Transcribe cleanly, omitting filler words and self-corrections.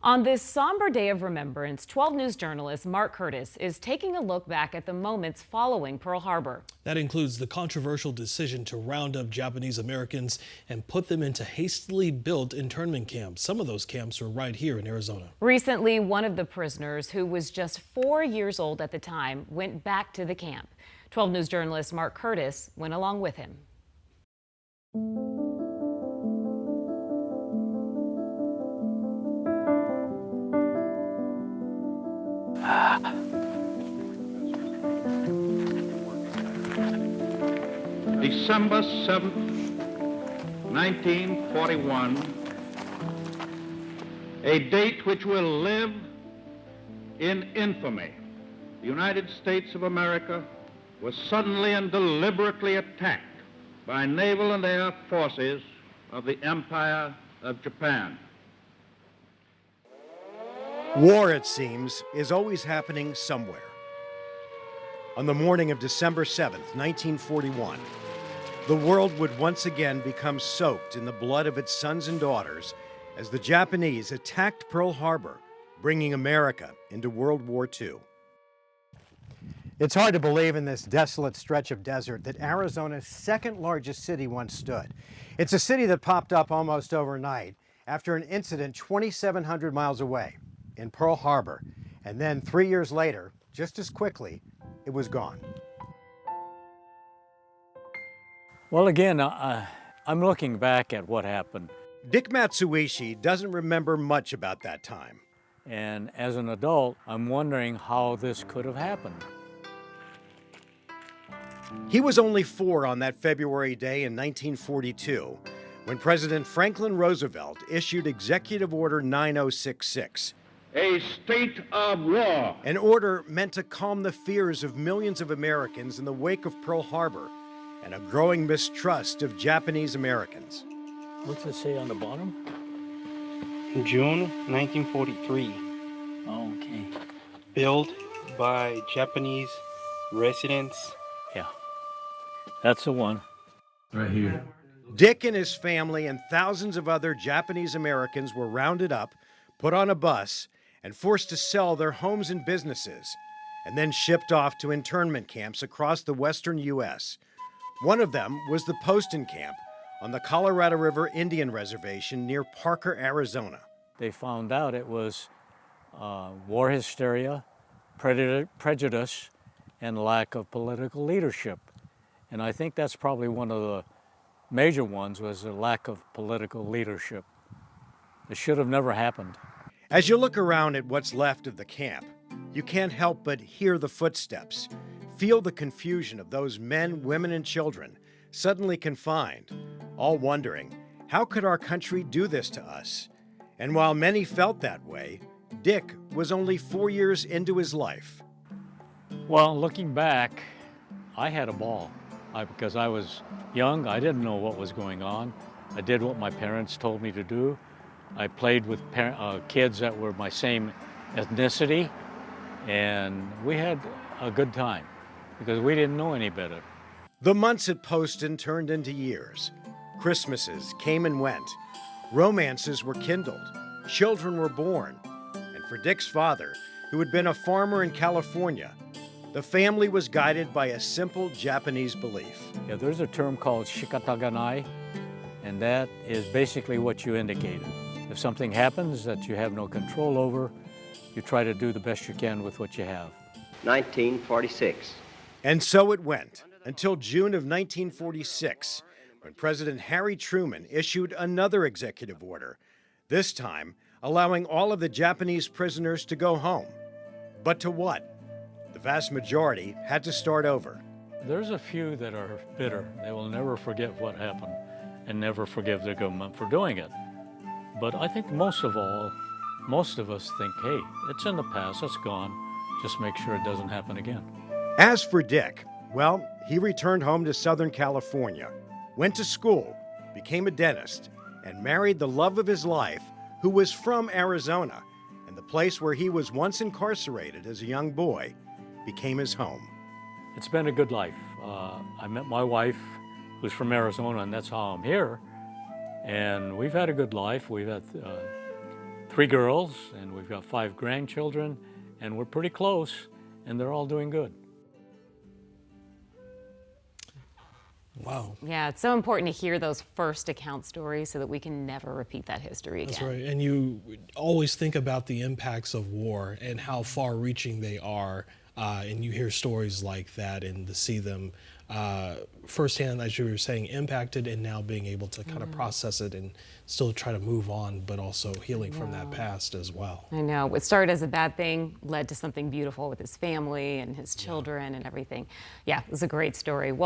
On this somber day of remembrance, 12 News journalist Mark Curtis is taking a look back at the moments following Pearl Harbor. That includes the controversial decision to round up Japanese Americans and put them into hastily built internment camps. Some of those camps are right here in Arizona. Recently, one of the prisoners, who was just 4 years old at the time, went back to the camp. 12 News journalist Mark Curtis went along with him. December 7th, 1941, a date which will live in infamy. The United States of America was suddenly and deliberately attacked by naval and air forces of the Empire of Japan. War, it seems, is always happening somewhere. On the morning of December 7th, 1941, the world would once again become soaked in the blood of its sons and daughters as the Japanese attacked Pearl Harbor, bringing America into World War II. It's hard to believe in this desolate stretch of desert that Arizona's second largest city once stood. It's a city that popped up almost overnight after an incident 2,700 miles away in Pearl Harbor, and then 3 years later, just as quickly, it was gone. Well, again, I'm looking back at what happened. Dick Matsuishi doesn't remember much about that time. And as an adult, I'm wondering how this could have happened. He was only 4 on that February day in 1942 when President Franklin Roosevelt issued Executive Order 9066. A state of war. An order meant to calm the fears of millions of Americans in the wake of Pearl Harbor and a growing mistrust of Japanese Americans. What's it say on the bottom? June 1943. Okay. Built by Japanese residents. Yeah, that's the one. Right here. Dick and his family and thousands of other Japanese Americans were rounded up, put on a bus, and forced to sell their homes and businesses, and then shipped off to internment camps across the western U.S. One of them was the Poston camp on the Colorado River Indian Reservation near Parker, Arizona. They found out it was war hysteria, prejudice, and lack of political leadership. And I think that's probably one of the major ones, was the lack of political leadership. It should have never happened. As you look around at what's left of the camp, you can't help but hear the footsteps, feel the confusion of those men, women, and children suddenly confined, all wondering, how could our country do this to us? And while many felt that way, Dick was only 4 years into his life. Well, looking back, I had a ball. Because I was young, I didn't know what was going on. I did what my parents told me to do. I played with kids that were my same ethnicity, and we had a good time because we didn't know any better. The months at Poston turned into years. Christmases came and went. Romances were kindled. Children were born. And for Dick's father, who had been a farmer in California, the family was guided by a simple Japanese belief. Yeah, there's a term called shikataganai, and that is basically what you indicated. If something happens that you have no control over, you try to do the best you can with what you have. 1946. And so it went, until June of 1946, when President Harry Truman issued another executive order, this time allowing all of the Japanese prisoners to go home. But to what? The vast majority had to start over. There's a few that are bitter. They will never forget what happened and never forgive their government for doing it. But I think most of us think, hey, it's in the past, it's gone. Just make sure it doesn't happen again. As for Dick, well, he returned home to Southern California, went to school, became a dentist, and married the love of his life, who was from Arizona, and the place where he was once incarcerated as a young boy became his home. It's been a good life. I met my wife, who's from Arizona, and that's how I'm here. And we've had a good life. We've had 3 girls, and we've got 5 grandchildren, and we're pretty close, and they're all doing good. Wow. Yeah, it's so important to hear those first account stories so that we can never repeat that history again. That's right. And you always think about the impacts of war and how far-reaching they are. And you hear stories like that and to see them firsthand, as you were saying, impacted and now being able to kind of process it and still try to move on, but also healing from that past as well. I know. What started as a bad thing led to something beautiful with his family and his children and everything. Yeah, it was a great story. Well,